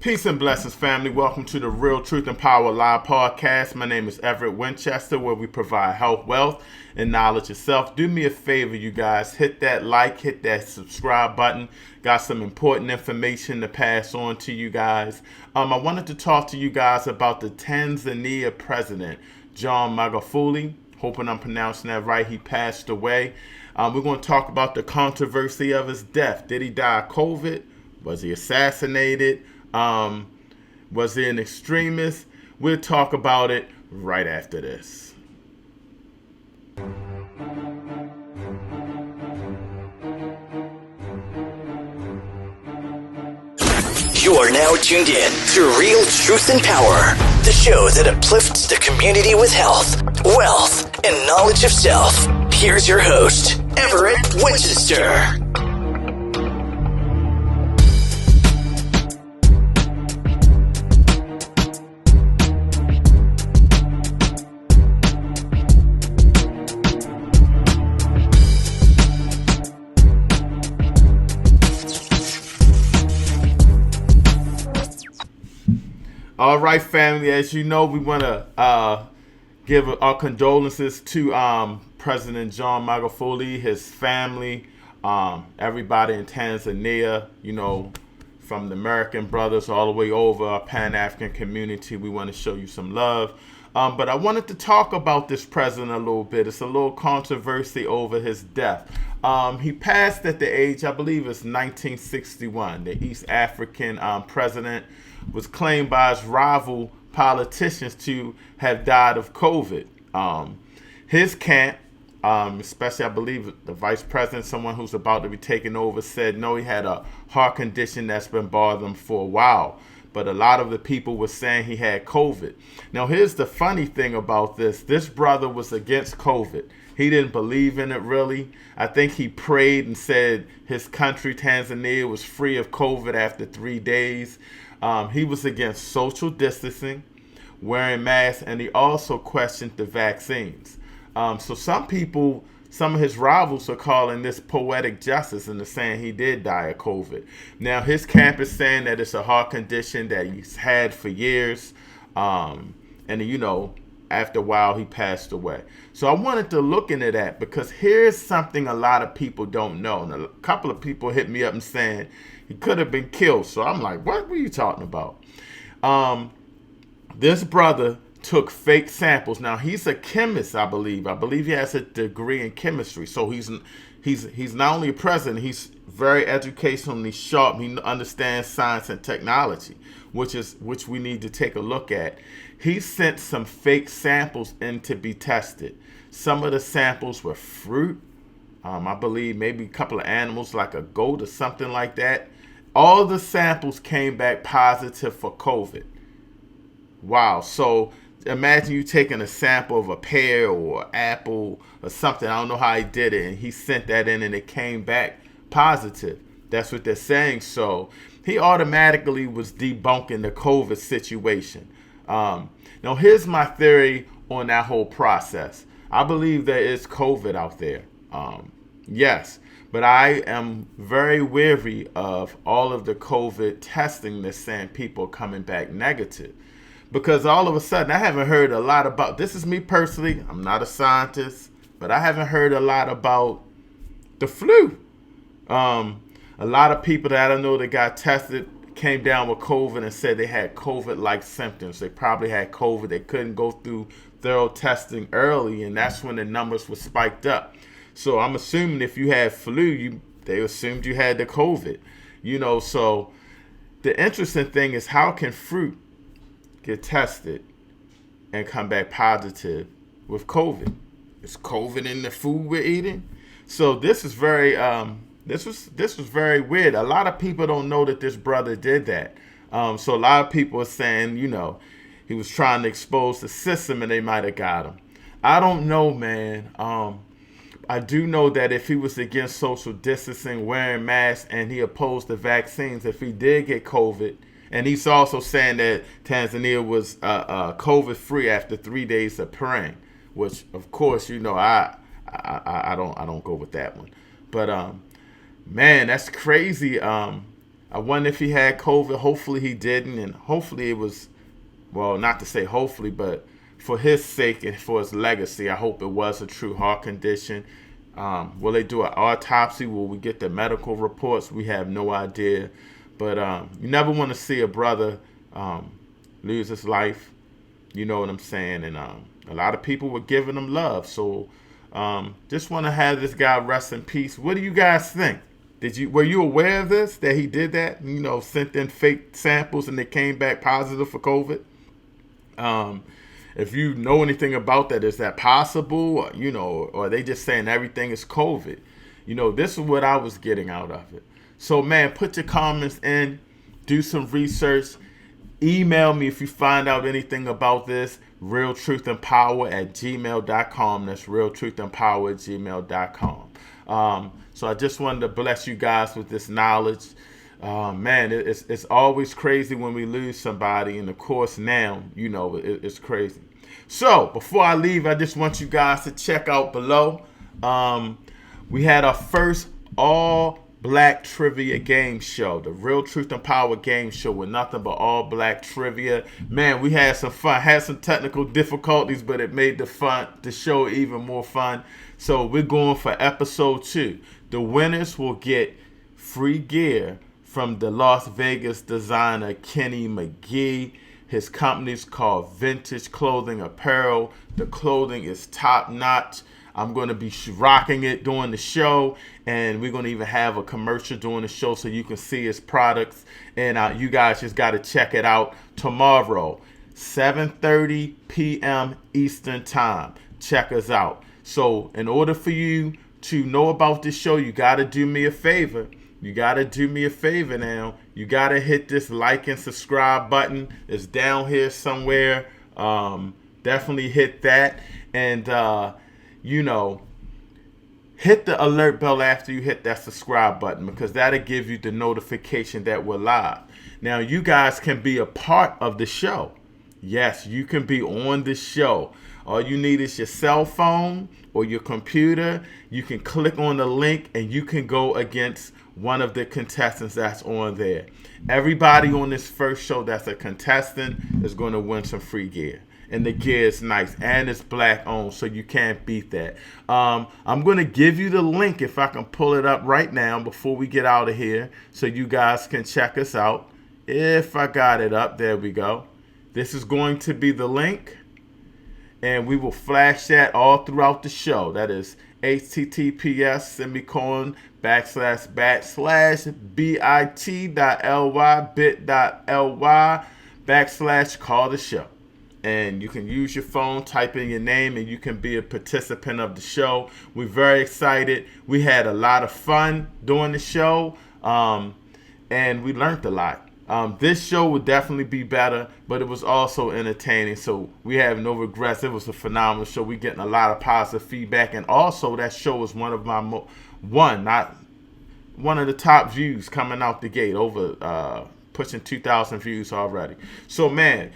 Peace and blessings, family. Welcome to the Real Truth and Power Live podcast. My name is Everett Winchester, where we provide health, wealth, and knowledge itself. Do me a favor, you guys. Hit that like, hit that subscribe button. Got some important information to pass on to you guys. I wanted to talk to you guys about the Tanzania president, John Magufuli. Hoping I'm pronouncing that right. He passed away. We're going to talk about the controversy of his death. Did he die of COVID? Was he assassinated? Was he an extremist? We'll talk about it right after this. You are now tuned in to Real Truth and Power, the show that uplifts the community with health, wealth, and knowledge of self. Here's your host, Everett Winchester. All right, family, as you know, we want to give our condolences to President John Magufuli, his family, everybody in Tanzania, you know, from the American brothers all the way over our Pan-African community. We want to show you some love. But I wanted to talk about this president a little bit. It's a little controversy over his death. He passed at the age, I believe it's 1961. The East African president was claimed by his rival politicians to have died of COVID. His camp, especially I believe the vice president, someone who's about to be taken over, said no, he had a heart condition that's been bothering him for a while. But a lot of the people were saying he had COVID. Now, here's the funny thing about this. This brother was against COVID. He didn't believe in it, really. I think he prayed and said his country, Tanzania, was free of COVID after 3 days. He was against social distancing, wearing masks, and he also questioned the vaccines. So some people, some of his rivals are calling this poetic justice and they're saying he did die of COVID. Now, his camp is saying that it's a heart condition that he's had for years. And, you know, after a while, he passed away. So I wanted to look into that because here's something a lot of people don't know. And a couple of people hit me up and saying he could have been killed. So I'm like, what were you talking about? This brother took fake samples. Now, he's a chemist, I believe. I believe he has a degree in chemistry. So he's not only a president, he's very educationally sharp. He understands science and technology, which we need to take a look at. He sent some fake samples in to be tested. Some of the samples were fruit. I believe maybe a couple of animals like a goat or something like that. All the samples came back positive for COVID. Wow. So imagine you taking a sample of a pear or apple or something. I don't know how he did it. And he sent that in and it came back positive. That's what they're saying. So he automatically was debunking the COVID situation. Now, here's my theory on that whole process. I believe there is COVID out there. Yes. But I am very wary of all of the COVID testing that's saying people coming back negative. Because all of a sudden, I haven't heard a lot about, this is me personally, I'm not a scientist, but I haven't heard a lot about the flu. A lot of people that I know that got tested came down with COVID and said they had COVID-like symptoms. They probably had COVID. They couldn't go through thorough testing early, and that's when the numbers were spiked up. So I'm assuming if you had flu, they assumed you had the COVID. You know, so the interesting thing is how can fruit get tested and come back positive with COVID? Is COVID in the food we're eating? So this is very this was very weird. A lot of people don't know that this brother did that. So a lot of people are saying, you know, he was trying to expose the system and they might have got him. I don't know, man. I do know that if he was against social distancing, wearing masks, and he opposed the vaccines, if he did get COVID, and he's also saying that Tanzania was COVID-free after 3 days of praying, which, of course, you know, I don't go with that one. But man, that's crazy. I wonder if he had COVID. Hopefully he didn't, and hopefully it was, well, not to say hopefully, but for his sake and for his legacy, I hope it was a true heart condition. Will they do an autopsy? Will we get the medical reports? We have no idea. But you never want to see a brother lose his life. You know what I'm saying? And a lot of people were giving him love. So just want to have this guy rest in peace. What do you guys think? Were you aware of this, that he did that? You know, sent in fake samples and they came back positive for COVID? If you know anything about that, is that possible? Or, you know, or are they just saying everything is COVID? You know, this is what I was getting out of it. So, man, put your comments in, do some research. Email me if you find out anything about this, realtruthandpower@gmail.com. That's realtruthandpower@gmail.com. So I just wanted to bless you guys with this knowledge. Man, it's always crazy when we lose somebody. And, of course, now, you know, it's crazy. So before I leave, I just want you guys to check out below. We had our first all-black trivia game show, the Real Truth and Power game show with nothing but all-black trivia. Man, we had some fun. Had some technical difficulties, but it made the show even more fun. So we're going for episode 2. The winners will get free gear from the Las Vegas designer Kenny McGee. His company's called Vintage Clothing Apparel. The clothing is top notch. I'm going to be rocking it during the show, and we're going to even have a commercial during the show so you can see his products. And you guys just got to check it out tomorrow, 7:30 p.m. Eastern Time. Check us out. So in order for you to know about this show, you got to do me a favor. You got to do me a favor now. You got to hit this like and subscribe button. It's down here somewhere. Definitely hit that. And, you know, hit the alert bell after you hit that subscribe button, because that'll give you the notification that we're live. Now, you guys can be a part of the show. Yes, you can be on the show. All you need is your cell phone or your computer. You can click on the link and you can go against one of the contestants that's on there. Everybody on this first show that's a contestant is going to win some free gear. And the gear is nice and it's black owned, so you can't beat that. I'm going to give you the link if I can pull it up right now before we get out of here so you guys can check us out. If I got it up, there we go. This is going to be the link, and we will flash that all throughout the show. That is https://bit.ly/call the show. And you can use your phone, type in your name, and you can be a participant of the show. We're very excited. We had a lot of fun during the show, and we learned a lot. This show would definitely be better, but it was also entertaining, so we have no regrets. It was a phenomenal show. We're getting a lot of positive feedback, and also that show was one of my one of the top views coming out the gate, over pushing 2,000 views already. So, man,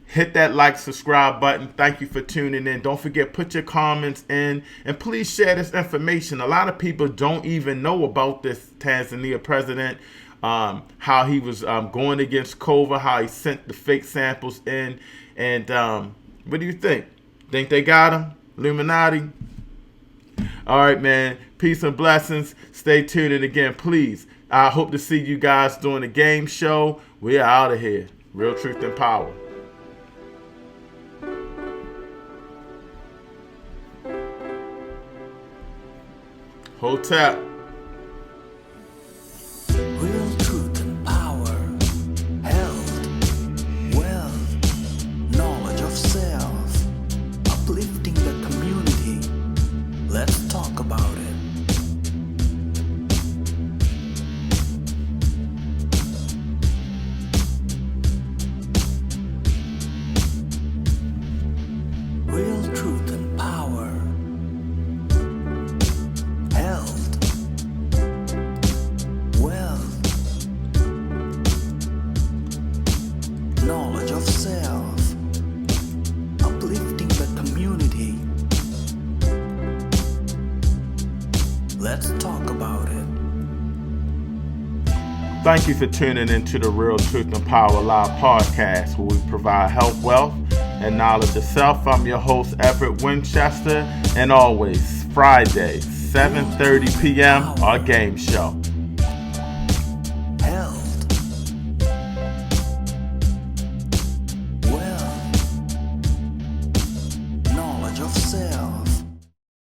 hit that like, subscribe button. Thank you for tuning in. Don't forget, put your comments in, and please share this information. A lot of people don't even know about this Tanzania president. How he was going against COVID, how he sent the fake samples in. And what do you think? Think they got him? Illuminati? All right, man. Peace and blessings. Stay tuned. And again, please, I hope to see you guys during the game show. We are out of here. Real Truth and Power. Hotel. Real truth and power, health, wealth, knowledge of self, uplifting the community. Let's talk about it. Real truth and power, health, Thank you for tuning into the Real Truth and Power Live podcast, where we provide health, wealth, and knowledge of self. I'm your host, Everett Winchester, and always Friday, 7:30 p.m., our game show.